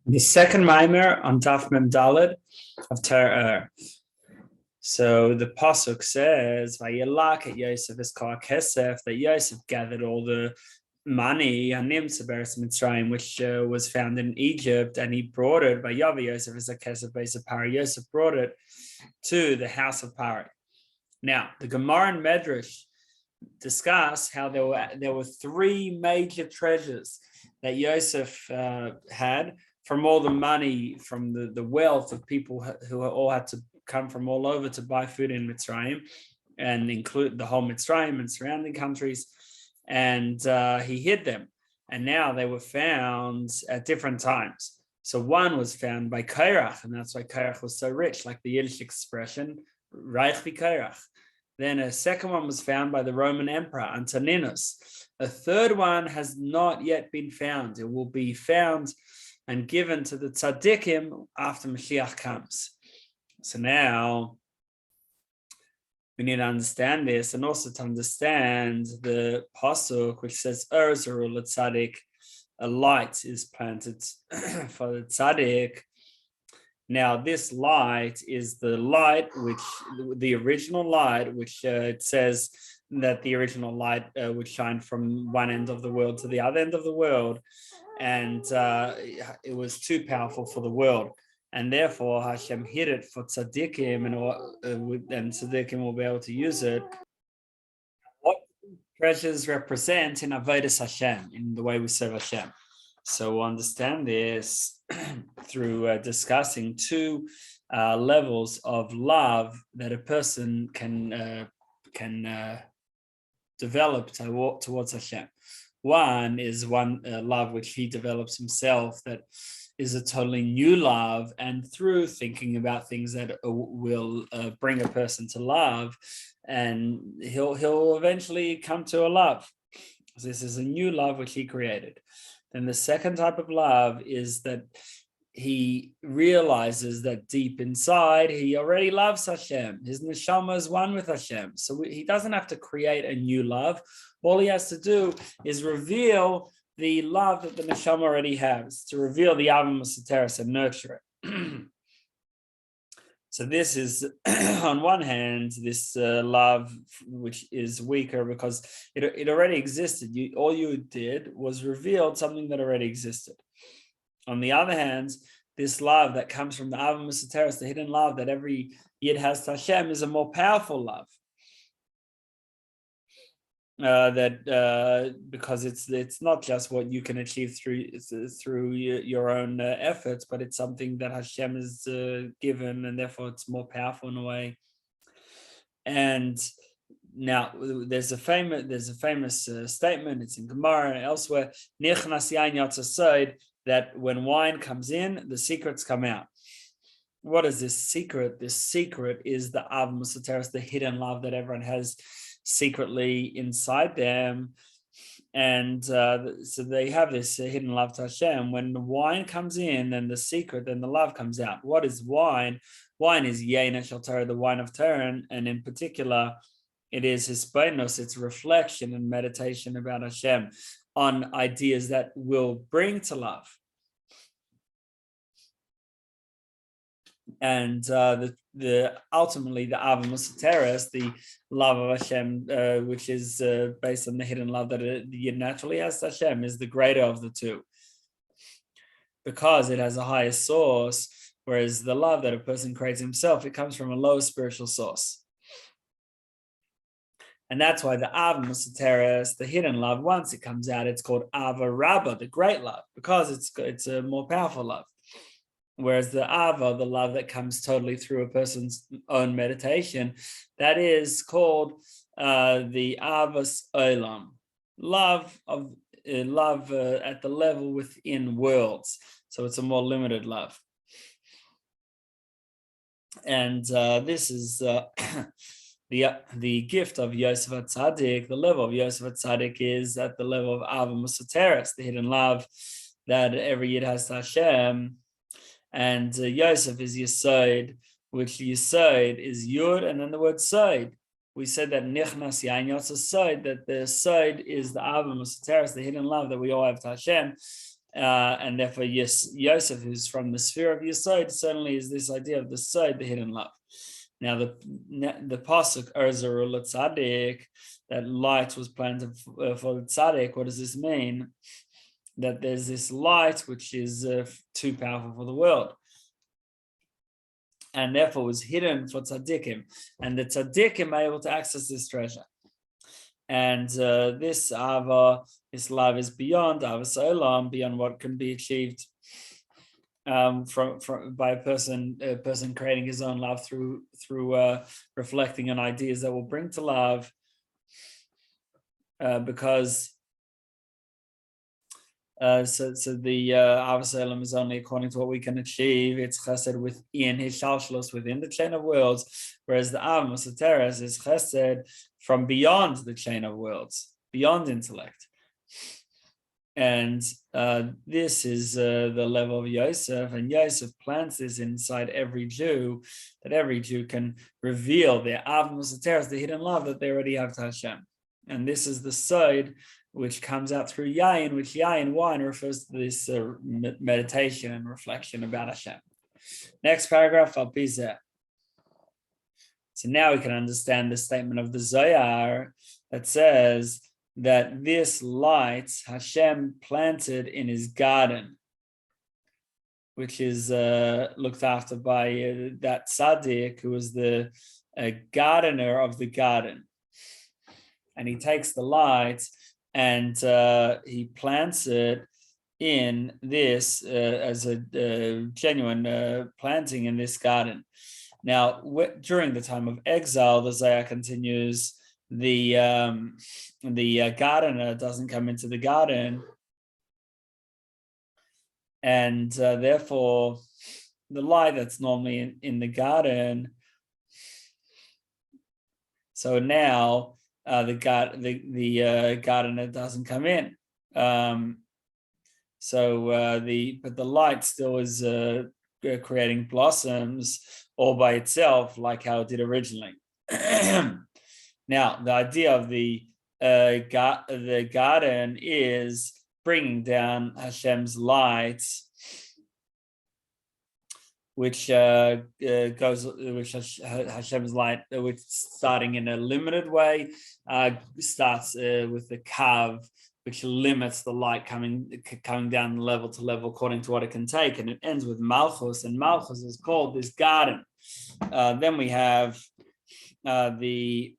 The second maamar on Daf Mem Daled of Torah. So the pasuk says, "Vayilak at Yosef is called Kesef," that Yosef gathered all the money which was found in Egypt, and he brought it. Vayavi Yosef is a Kesef base of Pari. Yosef brought it to the house of Pari. Now the Gemara and Medrash discuss how there were three major treasures that Yosef had from all the money, from the wealth of people who all had to come from all over to buy food in Mitzrayim, and include the whole Mitzrayim and surrounding countries. And he hid them. And now they were found at different times. So one was found by Kairach, and that's why Kairach was so rich, like the Yiddish expression, Reich wie Kairach. Then a second one was found by the Roman Emperor, Antoninus. A third one has not yet been found. It will be found and given to the tzadikim after Mashiach comes. So now we need to understand this, and also to understand the pasuk which says, "Zrua la'tzadik," a light is planted for the tzaddik. Now, this light is the light the original light, which it says that the original light would shine from one end of the world to the other end of the world, and it was too powerful for the world, and therefore Hashem hid it for tzadikim, and tzadikim will be able to use it. What treasures represent in avodas Hashem, in the way we serve Hashem? So we'll understand this through discussing two levels of love that a person can develop towards Hashem. One is love which he develops himself, that is a totally new love, and through thinking about things that will bring a person to love, and he'll eventually come to a love. So this is a new love which he created. Then the second type of love is that he realizes that deep inside he already loves Hashem. His neshama is one with Hashem. So he doesn't have to create a new love. All he has to do is reveal the love that the neshama already has, to reveal the Ava Mesoteret and nurture it. So this is, on one hand, this love which is weaker because it already existed. All you did was reveal something that already existed. On the other hand, this love that comes from the Ava Mesoteret, the hidden love that every Yid has to Hashem, is a more powerful love. Because it's not just what you can achieve through your own efforts, but it's something that Hashem has given, and therefore it's more powerful in a way. And now there's a famous statement. It's in Gemara and elsewhere. Nichnas yain yatsa sod, that when wine comes in, the secrets come out. What is this secret? This secret is the Ava Mesoteret, the hidden love that everyone has secretly inside them, and so they have this hidden love to Hashem. When the wine comes in, then the secret, then the love comes out. What is wine? Wine is yeshna shel Torah, the wine of Torah, and in particular, it is hisbonenus, it's reflection and meditation about Hashem on ideas that will bring to love. And ultimately the Ava Mesoteret, the love of Hashem, which is based on the hidden love that it naturally has to Hashem, is the greater of the two, because it has a higher source, whereas the love that a person creates himself, it comes from a lower spiritual source. And that's why the Ava Mesoteret, the hidden love, once it comes out, it's called Ava Rabbah, the great love, because it's a more powerful love. Whereas the Ava, the love that comes totally through a person's own meditation, that is called the Avas Olam, love at the level within worlds. So it's a more limited love. And this is the gift of Yosef HaTzadik. The level of Yosef HaTzadik is at the level of Ava Mesoteret, the hidden love that every Yid has to Hashem. And Yosef is Yesod, which Yesod is Yud, and then the word Sod. We said that Nichnas yain yatsa sod, that the Sod is the Ava Mesoteret, the hidden love that we all have to Hashem. and therefore Yosef, who's from the sphere of Yesod, certainly is this idea of the Sod, the hidden love. Now the pasuk Zerua La'Tzadik, that light was planted for the tzaddik. What does this mean? That there's this light which is too powerful for the world, and therefore was hidden for tzaddikim, and the tzaddikim are able to access this treasure. And this Ava, this love, is beyond Ahava's Olam, beyond what can be achieved by a person creating his own love through reflecting on ideas that will bring to love, because the Ahava's Olam is only according to what we can achieve. It's chesed within his shalshalos, within the chain of worlds, whereas the Ava Mesoteret is chesed from beyond the chain of worlds, beyond intellect. And this is the level of Yosef, and Yosef plants this inside every Jew, that every Jew can reveal their Ava Mesoteret, the hidden love that they already have to Hashem. And this is the side which comes out through yayin, which yayin, wine, refers to this meditation and reflection about Hashem. Next paragraph, Al Pizeh. So now we can understand the statement of the Zohar that says that this light Hashem planted in his garden, which is looked after by that tzaddik who was the gardener of the garden. And he takes the light and he plants it in this as a genuine planting in this garden. Now, during the time of exile, the Zohar continues, the gardener doesn't come into the garden, and therefore the light that's normally in the garden. So now the gardener doesn't come in. But the light still is creating blossoms all by itself, like how it did originally. Now, the idea of the garden is bringing down Hashem's light, which Hashem's light, which starting in a limited way, starts with the kav, which limits the light coming down level to level according to what it can take, and it ends with Malchus, and Malchus is called this garden. Then we have the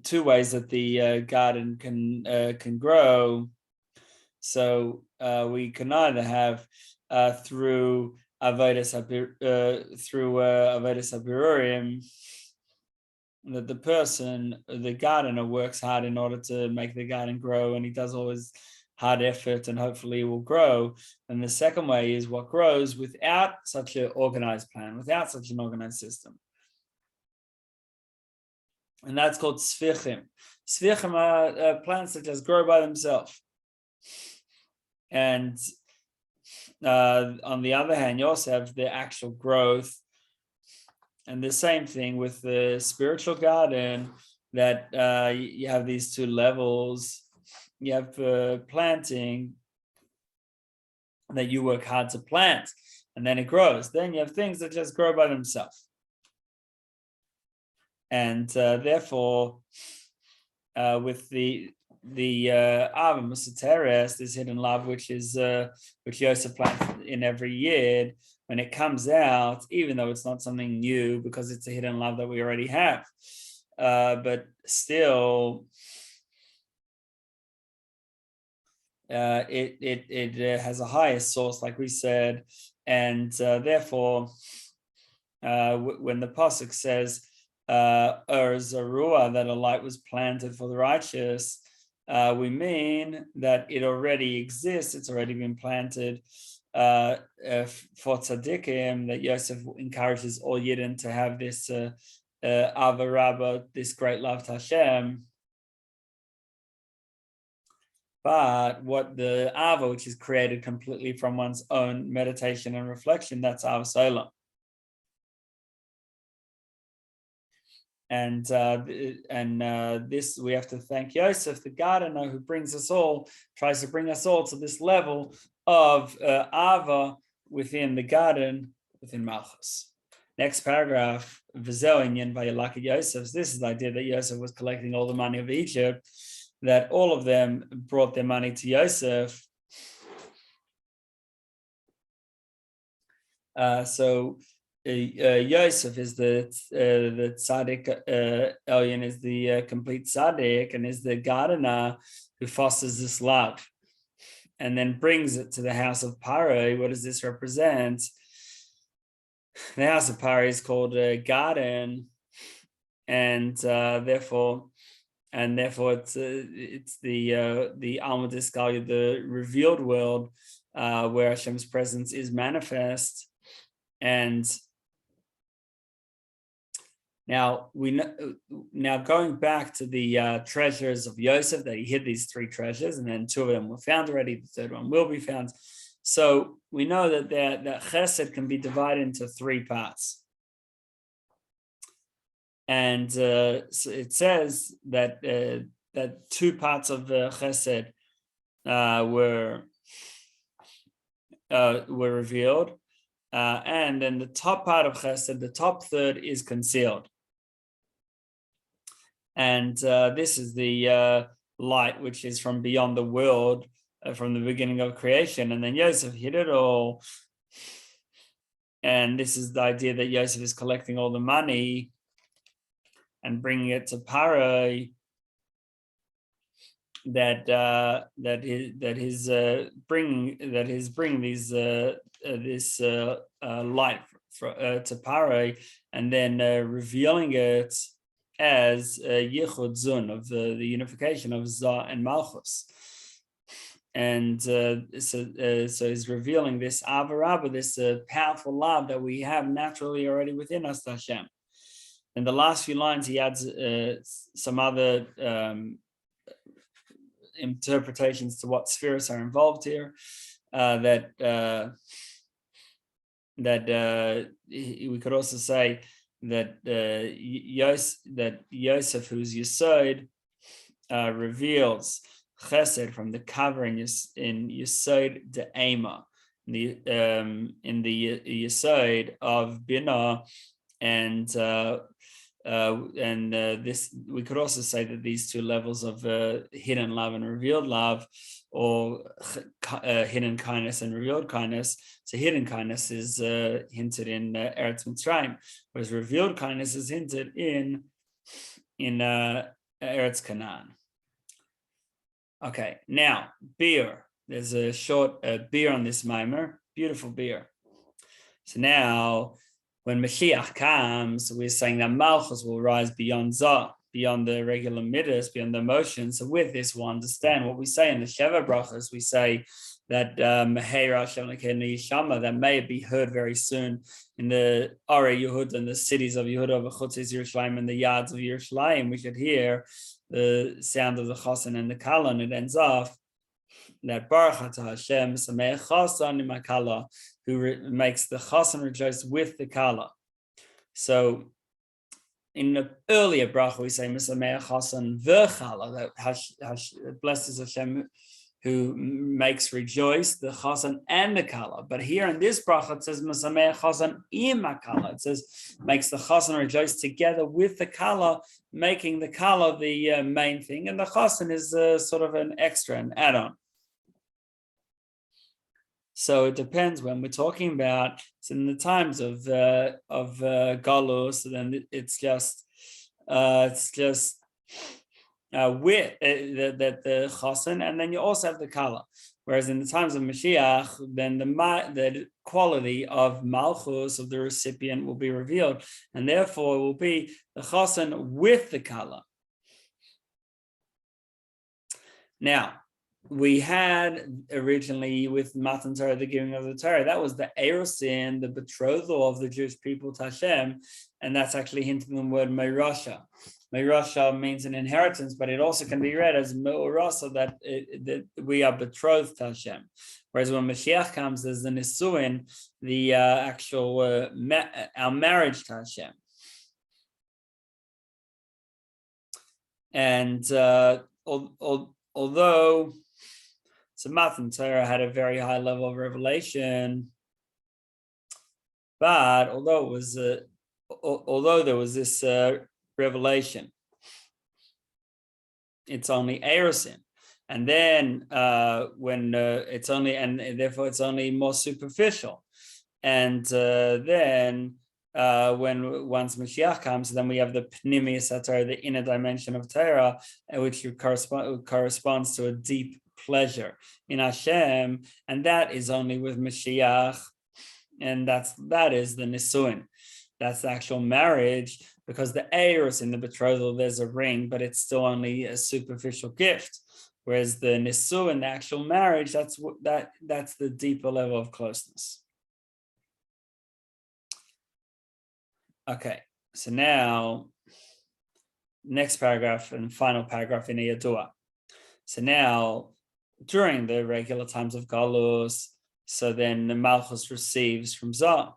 two ways that the garden can grow. So we can either have through avodas habirurim, that the person, the gardener, works hard in order to make the garden grow, and he does all his hard effort, and hopefully it will grow. And the second way is what grows without such an organized plan, without such an organized system. And that's called tzvichim. Tzvichim are plants that just grow by themselves. And on the other hand, you also have the actual growth. And the same thing with the spiritual garden, that you have these two levels. You have planting, that you work hard to plant, and then it grows. Then you have things that just grow by themselves. And therefore, with the Ava Mesoteret, this hidden love, which Yosef plants in every year, when it comes out, even though it's not something new because it's a hidden love that we already have, but still, it has a higher source, like we said, and therefore, when the pasuk says Zerua, that a light was planted for the righteous, we mean that it already exists. It's already been planted for tzadikim, that Yosef encourages all Yidden to have this Ava Rabbah, this great love to Hashem. But what the Ava, which is created completely from one's own meditation and reflection, that's Ahava's Olam. And this, we have to thank Yosef, the gardener, who brings us all, tries to bring us all to this level of Ava within the garden, within Malchus. Next paragraph, Vayilak Yosef. This is the idea that Yosef was collecting all the money of Egypt, that all of them brought their money to Yosef. So Yosef is the tzaddik, Elyon is the complete tzaddik, and is the gardener who fosters this love, and then brings it to the house of Paro. What does this represent? The house of Paro is called a garden, and therefore it's the Alma Disgalia, the revealed world, where Hashem's presence is manifest. And now going back to the treasures of Yosef, that he hid these three treasures, and then two of them were found already, the third one will be found. So we know that that chesed can be divided into three parts. And so it says that that two parts of the chesed were revealed, and then the top part of chesed, the top third, is concealed. And this is the light which is from beyond the world, from the beginning of creation. And then Yosef hid it all. And this is the idea that Yosef is collecting all the money and bringing it to Paro, that he's bringing these this light to Paro, and then revealing it as Yichud Zun, of the unification of Zah and Malchus. And so he's revealing this Ava, this powerful love that we have naturally already within us, Hashem. In the last few lines, he adds some other interpretations to what spheres are involved here. That we could also say that Yosef, who's Yesod, reveals Chesed from the cover in Yesod Dehema, in the Yesod of Bina, and this, we could also say that these two levels of hidden love and revealed love, or hidden kindness and revealed kindness. So hidden kindness is hinted in Eretz Mitzrayim, whereas revealed kindness is hinted in Eretz Canaan. Okay, now biyur. There's a short biyur on this maamar, beautiful biyur. So now, when Mashiach comes, we're saying that Malchus will rise beyond Zah, beyond the regular midas, beyond the emotions. So with this, we'll understand what we say in the Sheva Brachas. We say that that may be heard very soon in the Are Yehud and the cities of Yehuda, V'chutzes Yerushalayim, and the yards of Yerushalayim. We should hear the sound of the Chosan and the Kala, and it ends off that Baruch Atah Hashem Sameach Chosan Imakala, who makes the Chosan rejoice with the Kala. So in the earlier bracha we say Sameach Chosan v'Chala, that blessed is Hashem who makes rejoice the Chosan and the Kala. But here in this bracha it says Sameach Chosan Imakala. It says makes the Chosan rejoice together with the Kala, making the Kala the main thing, and the Chosan is sort of an extra, an add-on. So it depends when we're talking about. So in the times of Galus, then it's just with the Chosan, and then you also have the Kala. Whereas in the times of Mashiach, then the quality of Malchus, of the recipient, will be revealed, and therefore it will be the Chosan with the Kala. Now, we had originally with Matan Torah, the giving of the Torah, that was the erosin, the betrothal of the Jewish people to Hashem, and that's actually hinted in the word meirasha. Meirasha means an inheritance, but it also can be read as me'orasa, that we are betrothed to Hashem. Whereas when Mashiach comes, there's the nisuin, the actual our marriage to Hashem. And although So Matan Torah had a very high level of revelation, but although there was this revelation, it's only erosin, and then when it's only, and therefore it's only more superficial, and then when once Mashiach comes, then we have the pnimius Torah, the inner dimension of Torah, which corresponds to a deep pleasure in Hashem, and that is only with Mashiach, and that is the nisuin. That's the actual marriage, because the eros in the betrothal, there's a ring, but it's still only a superficial gift. Whereas the nisuin, the actual marriage, that's the deeper level of closeness. Okay, so now next paragraph and final paragraph in Yadua. So now during the regular times of Galus, so then the Malchus receives from Zah.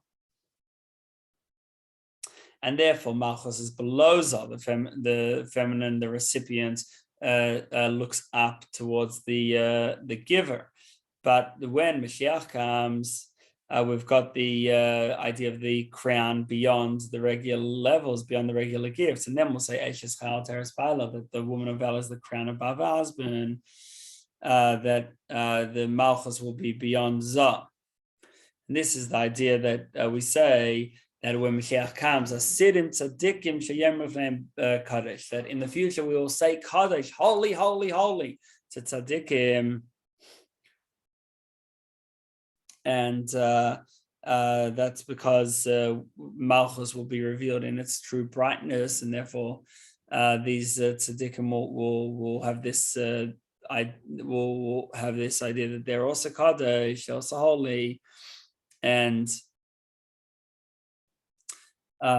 And therefore Malchus is below Zah, the feminine, the recipient looks up towards the giver. But when Mashiach comes, we've got the idea of the crown beyond the regular levels, beyond the regular gifts. And then we'll say Eishes Chal Teres Baila, that the woman of valor is the crown above her husband, that the Malchus will be beyond Zah. And this is the idea that we say that when Mashiach comes, tzadikim kadosh, that in the future we will say kadosh, holy, holy, holy, to tzadikim. And that's because Malchus will be revealed in its true brightness, and therefore these tzaddikim will have this will have this idea that they're also kadosh, also holy, and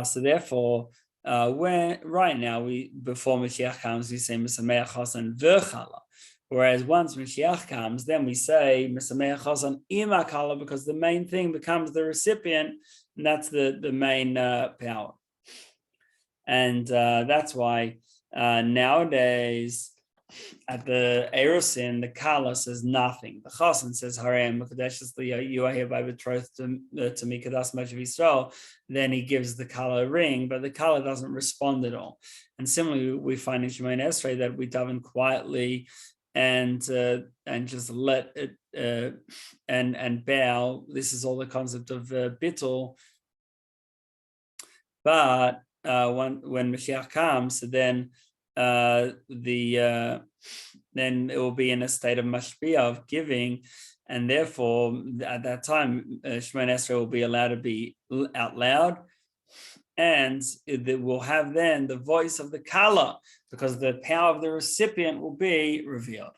so therefore when right now before Mashiach comes we say Mesameach Chasan v'chala. Whereas once Mashiach comes, then we say Mesameach Chasan ima kala, because the main thing becomes the recipient, and that's the main power. And that's why nowadays at the Erosin, the Kala says nothing. The Chasan says Harem, you are hereby betrothed to me, Kadas much of Yisrael. Then he gives the Kala a ring, but the Kala doesn't respond at all. And similarly, we find in Shemon Esrei that we daven quietly and just let it and bow. This is all the concept of bittul. But when Mashiach comes, then then it will be in a state of mashpia, of giving, and therefore at that time Shemon Esrei will be allowed to be out loud, and it will have then the voice of the kala, because the power of the recipient will be revealed.